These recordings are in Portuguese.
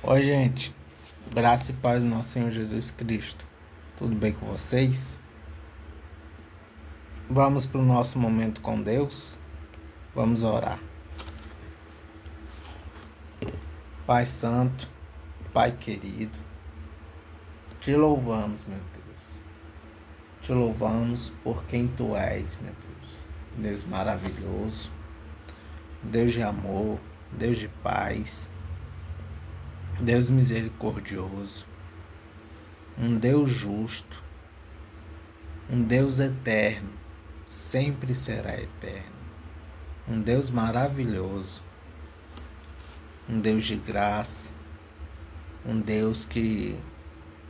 Oi, gente. Graça e paz do nosso Senhor Jesus Cristo. Tudo bem com vocês? Vamos para o nosso momento com Deus? Vamos orar. Pai Santo, Pai querido, te louvamos, meu Deus. Te louvamos por quem Tu és, meu Deus. Deus maravilhoso, Deus de amor, Deus de paz, Deus misericordioso, um Deus justo, um Deus eterno, sempre será eterno, um Deus maravilhoso, um Deus de graça, um Deus que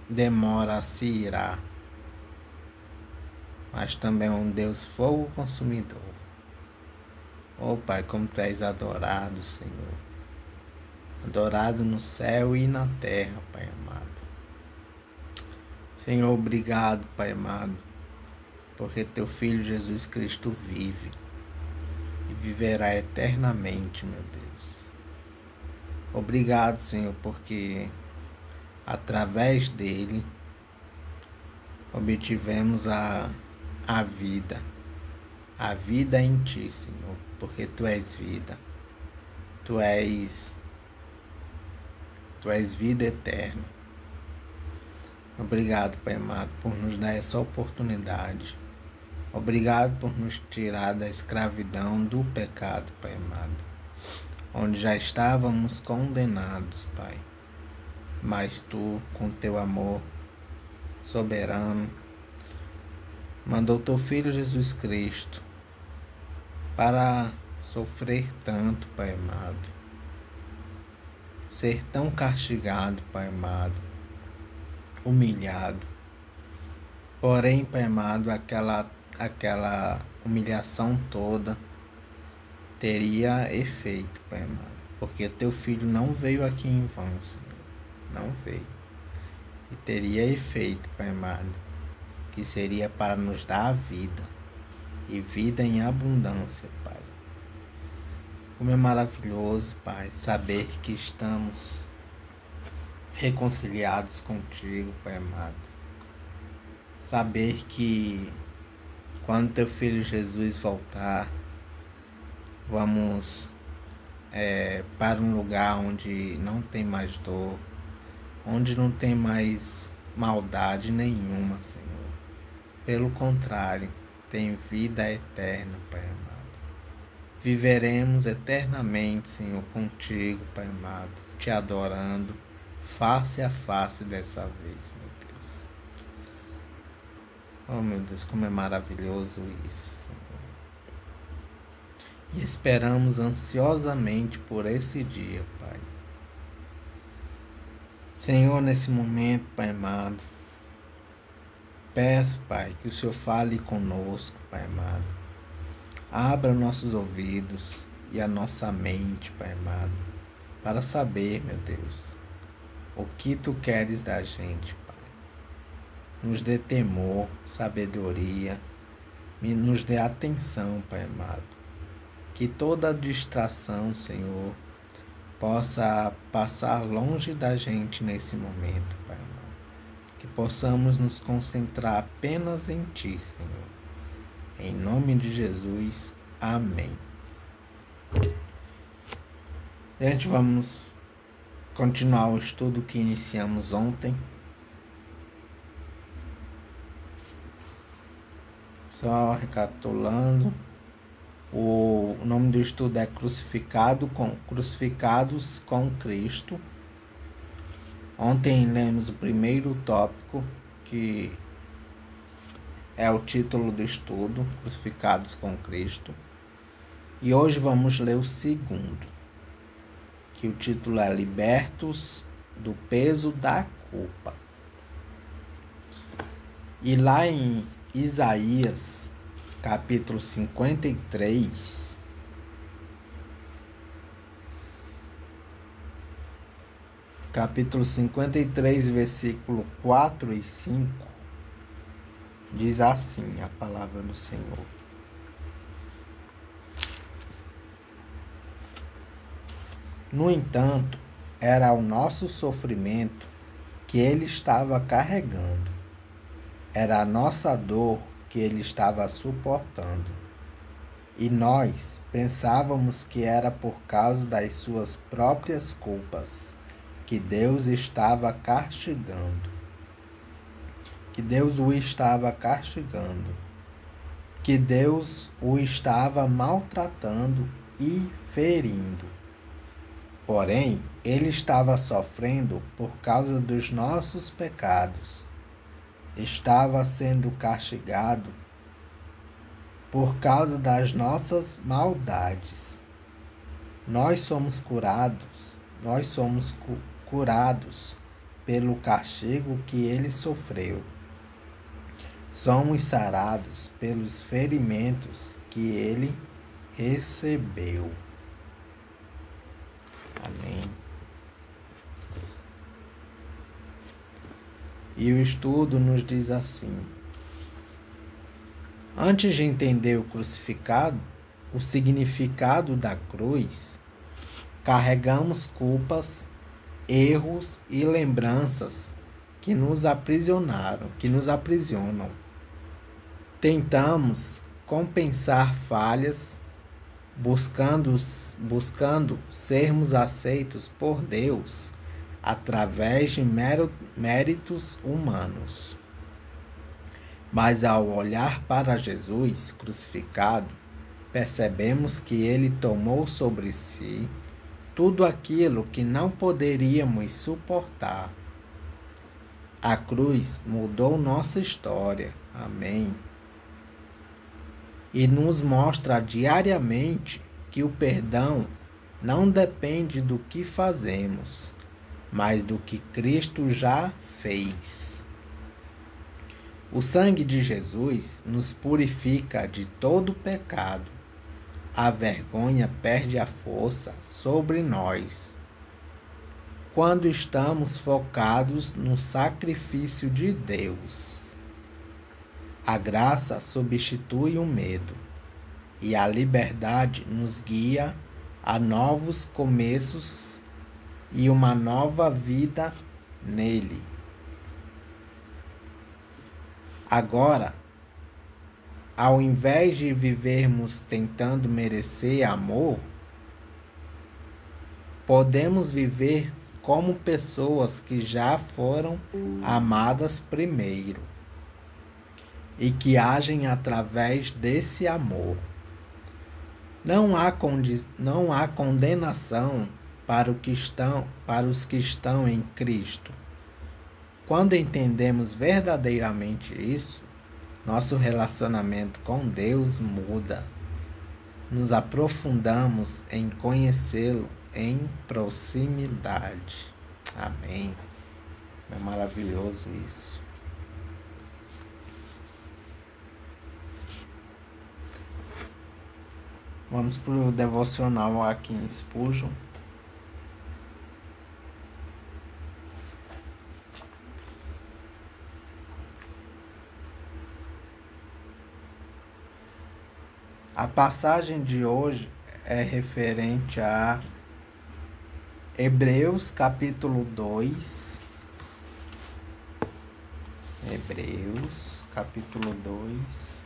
demora a se irar, mas também um Deus fogo consumidor. Oh Pai, como Tu és adorado, Senhor, adorado no céu e na terra, Pai amado. Senhor, obrigado, Pai amado, porque Teu Filho Jesus Cristo vive e viverá eternamente, meu Deus. Obrigado, Senhor, porque através dele obtivemos a vida em Ti, Senhor, porque Tu és vida, Tu és vida eterna. Obrigado, Pai amado, por nos dar essa oportunidade. Obrigado por nos tirar da escravidão do pecado, Pai amado, onde já estávamos condenados, Pai. Mas Tu, com Teu amor soberano, mandou Teu Filho Jesus Cristo para sofrer tanto, Pai amado, ser tão castigado, Pai amado, humilhado. Porém, Pai amado, aquela humilhação toda teria efeito, Pai amado, porque Teu Filho não veio aqui em vão, Senhor, não veio. E teria efeito, Pai amado, que seria para nos dar a vida, e vida em abundância, Pai. Como é maravilhoso, Pai, saber que estamos reconciliados contigo, Pai amado. Saber que quando Teu Filho Jesus voltar, vamos para um lugar onde não tem mais dor, onde não tem mais maldade nenhuma, Senhor. Pelo contrário, tem vida eterna, Pai amado. Viveremos eternamente, Senhor, contigo, Pai amado, te adorando, face a face dessa vez, meu Deus. Oh, meu Deus, como é maravilhoso isso, Senhor. E esperamos ansiosamente por esse dia, Pai. Senhor, nesse momento, Pai amado, peço, Pai, que o Senhor fale conosco, Pai amado. Abra nossos ouvidos e a nossa mente, Pai amado, para saber, meu Deus, o que Tu queres da gente, Pai. Nos dê temor, sabedoria, nos dê atenção, Pai amado. Que toda distração, Senhor, possa passar longe da gente nesse momento, Pai amado. Que possamos nos concentrar apenas em Ti, Senhor. Em nome de Jesus, amém. Gente, vamos continuar o estudo que iniciamos ontem. Só recapitulando, o nome do estudo é Crucificados com Cristo. Ontem lemos o primeiro tópico, que é o título do estudo, Crucificados com Cristo. E hoje vamos ler o segundo, que o título é Libertos do Peso da Culpa. E lá em Isaías, capítulo 53, versículo 4 e 5, diz assim a palavra do Senhor: No entanto, era o nosso sofrimento que ele estava carregando. Era a nossa dor que ele estava suportando. E nós pensávamos que era por causa das suas próprias culpas que Deus estava castigando. Que Deus o estava castigando. Que Deus o estava maltratando e ferindo. Porém, ele estava sofrendo por causa dos nossos pecados. Estava sendo castigado por causa das nossas maldades. Nós somos curados pelo castigo que ele sofreu. Somos sarados pelos ferimentos que ele recebeu. Amém. E o estudo nos diz assim: antes de entender o crucificado, o significado da cruz, carregamos culpas, erros e lembranças que nos aprisionam. Tentamos compensar falhas, buscando sermos aceitos por Deus através de méritos humanos. Mas ao olhar para Jesus crucificado, percebemos que ele tomou sobre si tudo aquilo que não poderíamos suportar. A cruz mudou nossa história. Amém. E nos mostra diariamente que o perdão não depende do que fazemos, mas do que Cristo já fez. O sangue de Jesus nos purifica de todo pecado. A vergonha perde a força sobre nós quando estamos focados no sacrifício de Deus. A graça substitui o medo e a liberdade nos guia a novos começos e uma nova vida nele. Agora, ao invés de vivermos tentando merecer amor, podemos viver como pessoas que já foram amadas primeiro e que agem através desse amor. Não há condenação para os que estão em Cristo. Quando entendemos verdadeiramente isso, nosso relacionamento com Deus muda. Nos aprofundamos em conhecê-lo em proximidade. Amém. É maravilhoso isso. Vamos para o devocional aqui em Spurgeon. A passagem de hoje é referente a Hebreus capítulo 2. Hebreus capítulo 2.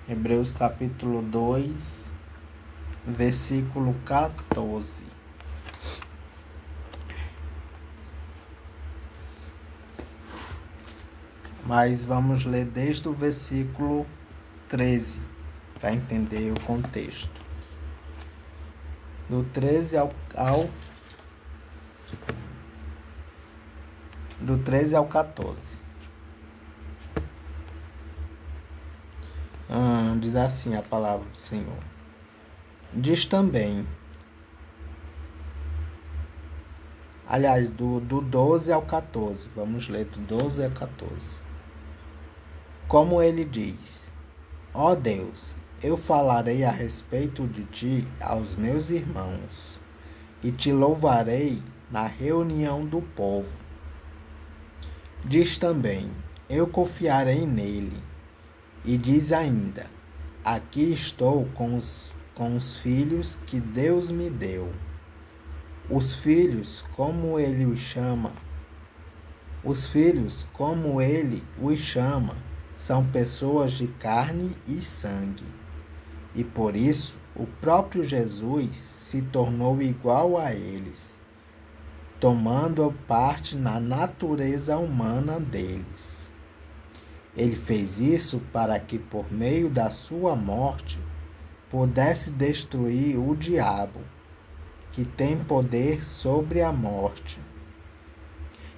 Hebreus capítulo 2, versículo 14. Mas vamos ler desde o versículo 13, para entender o contexto. Do 13 ao 14. Diz assim a palavra do Senhor. Diz também, aliás, do 12 ao 14, vamos ler do 12 ao 14. Como ele diz: Ó Deus, eu falarei a respeito de ti aos meus irmãos, e te louvarei na reunião do povo. Diz também: eu confiarei nele. E diz ainda: aqui estou com os filhos que Deus me deu. Os filhos, como ele os chama, são pessoas de carne e sangue. E por isso, o próprio Jesus se tornou igual a eles, tomando parte na natureza humana deles. Ele fez isso para que, por meio da sua morte, pudesse destruir o diabo, que tem poder sobre a morte,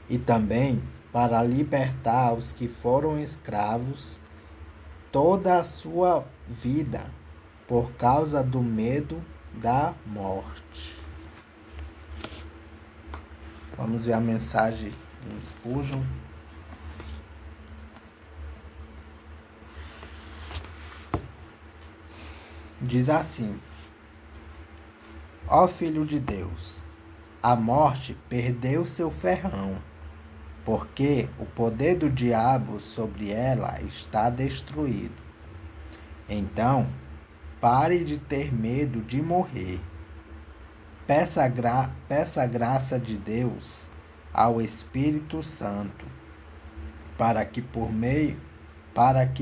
e também para libertar os que foram escravos toda a sua vida por causa do medo da morte. Vamos ver a mensagem em Spurgeon. Diz assim: ó Filho de Deus, a morte perdeu seu ferrão, porque o poder do diabo sobre ela está destruído. Então, pare de ter medo de morrer. Peça a graça de Deus ao Espírito Santo, para que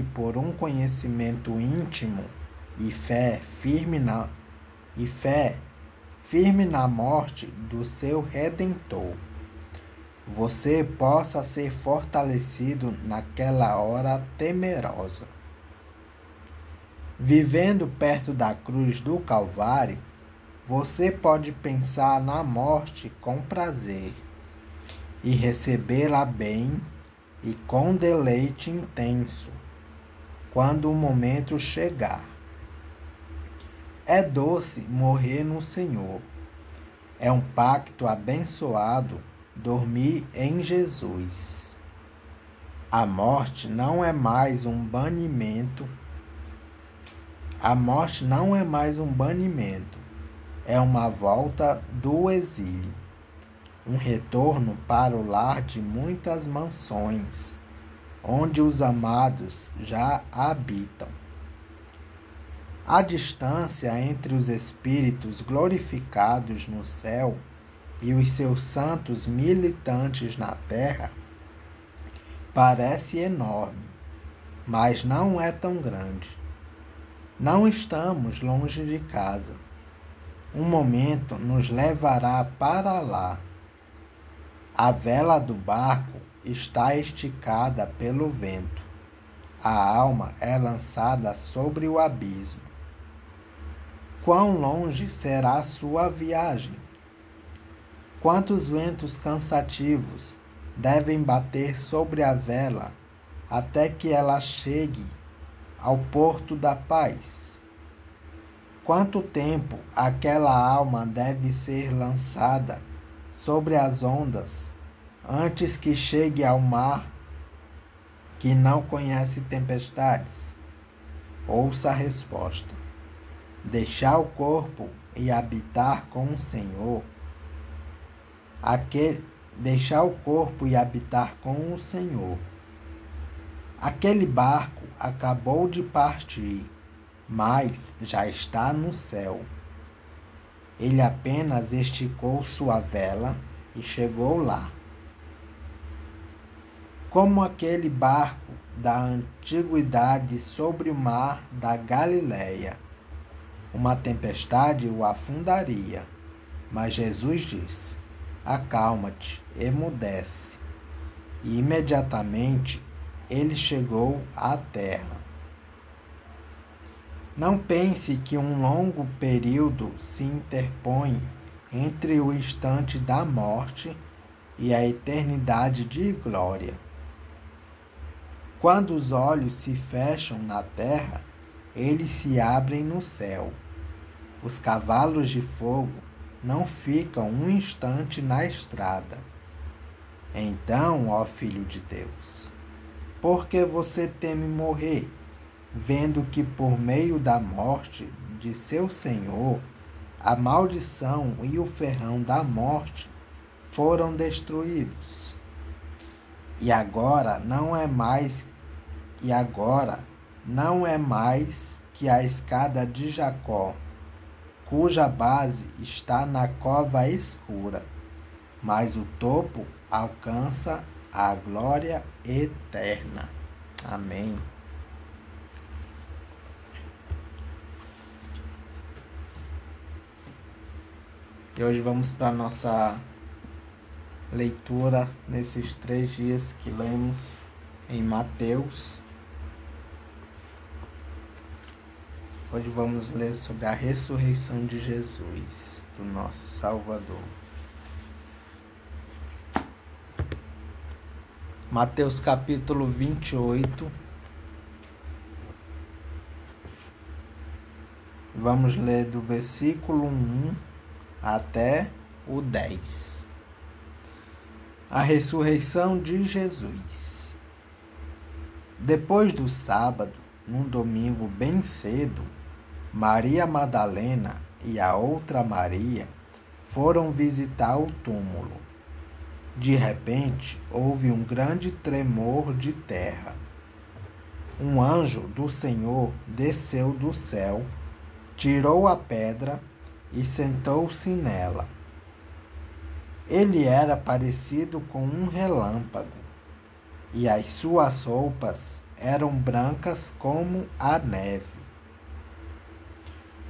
por um conhecimento íntimo e fé firme na morte do seu Redentor, você possa ser fortalecido naquela hora temerosa. Vivendo perto da cruz do Calvário, você pode pensar na morte com prazer e recebê-la bem e com deleite intenso quando o momento chegar. É doce morrer no Senhor. É um pacto abençoado dormir em Jesus. A morte não é mais um banimento. É uma volta do exílio, um retorno para o lar de muitas mansões, onde os amados já habitam. A distância entre os espíritos glorificados no céu e os seus santos militantes na terra parece enorme, mas não é tão grande. Não estamos longe de casa. Um momento nos levará para lá. A vela do barco está esticada pelo vento. A alma é lançada sobre o abismo. Quão longe será a sua viagem? Quantos ventos cansativos devem bater sobre a vela até que ela chegue ao porto da paz? Quanto tempo aquela alma deve ser lançada sobre as ondas antes que chegue ao mar que não conhece tempestades? Ouça a resposta. Deixar o corpo e habitar com o Senhor. Deixar o corpo e habitar com o Senhor. Aquele barco acabou de partir, mas já está no céu. Ele apenas esticou sua vela e chegou lá. Como aquele barco da antiguidade sobre o mar da Galileia, uma tempestade o afundaria. Mas Jesus disse: acalma-te, emudece. E imediatamente ele chegou à terra. Não pense que um longo período se interpõe entre o instante da morte e a eternidade de glória. Quando os olhos se fecham na terra, eles se abrem no céu. Os cavalos de fogo não ficam um instante na estrada. Então, ó Filho de Deus, por que você teme morrer, vendo que por meio da morte de seu Senhor, a maldição e o ferrão da morte foram destruídos? E agora não é mais que a escada de Jacó, cuja base está na cova escura, mas o topo alcança a glória eterna. Amém. E hoje vamos para a nossa leitura nesses 3 dias que lemos em Mateus. Hoje vamos ler sobre a ressurreição de Jesus, do nosso Salvador. Mateus capítulo 28. Vamos ler do versículo 1 até o 10. A ressurreição de Jesus. Depois do sábado, num domingo bem cedo, Maria Madalena e a outra Maria foram visitar o túmulo. De repente, houve um grande tremor de terra. Um anjo do Senhor desceu do céu, tirou a pedra e sentou-se nela. Ele era parecido com um relâmpago, e as suas roupas eram brancas como a neve.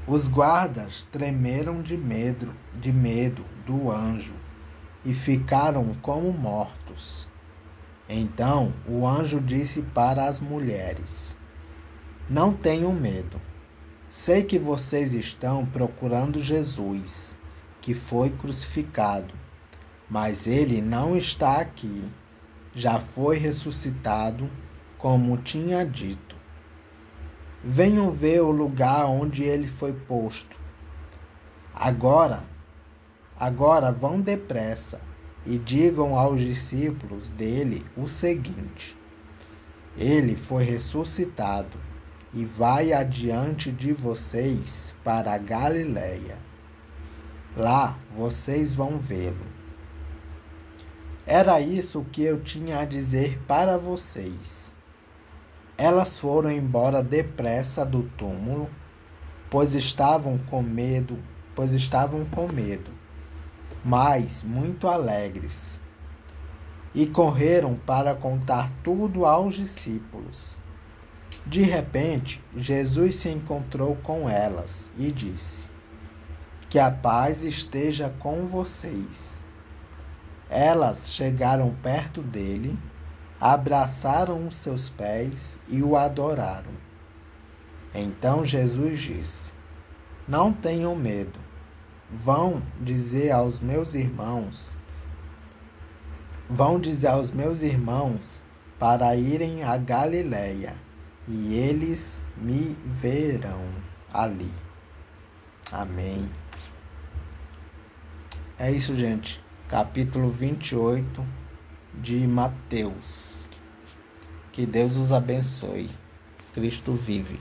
Os guardas tremeram de medo do anjo e ficaram como mortos. Então o anjo disse para as mulheres: Não tenham medo. Sei que vocês estão procurando Jesus, que foi crucificado, mas ele não está aqui. Já foi ressuscitado, como tinha dito. Venham ver o lugar onde ele foi posto. Agora vão depressa e digam aos discípulos dele o seguinte: ele foi ressuscitado e vai adiante de vocês para a Galileia. Lá vocês vão vê-lo. Era isso que eu tinha a dizer para vocês. Elas foram embora depressa do túmulo, pois estavam com medo, mas muito alegres. E correram para contar tudo aos discípulos. De repente, Jesus se encontrou com elas e disse: Que a paz esteja com vocês. Elas chegaram perto dele, abraçaram os seus pés e o adoraram. Então Jesus disse: Não tenham medo. Vão dizer aos meus irmãos para irem a Galileia, e eles me verão ali. Amém. É isso, gente. Capítulo 28 de Mateus. Que Deus os abençoe. Cristo vive.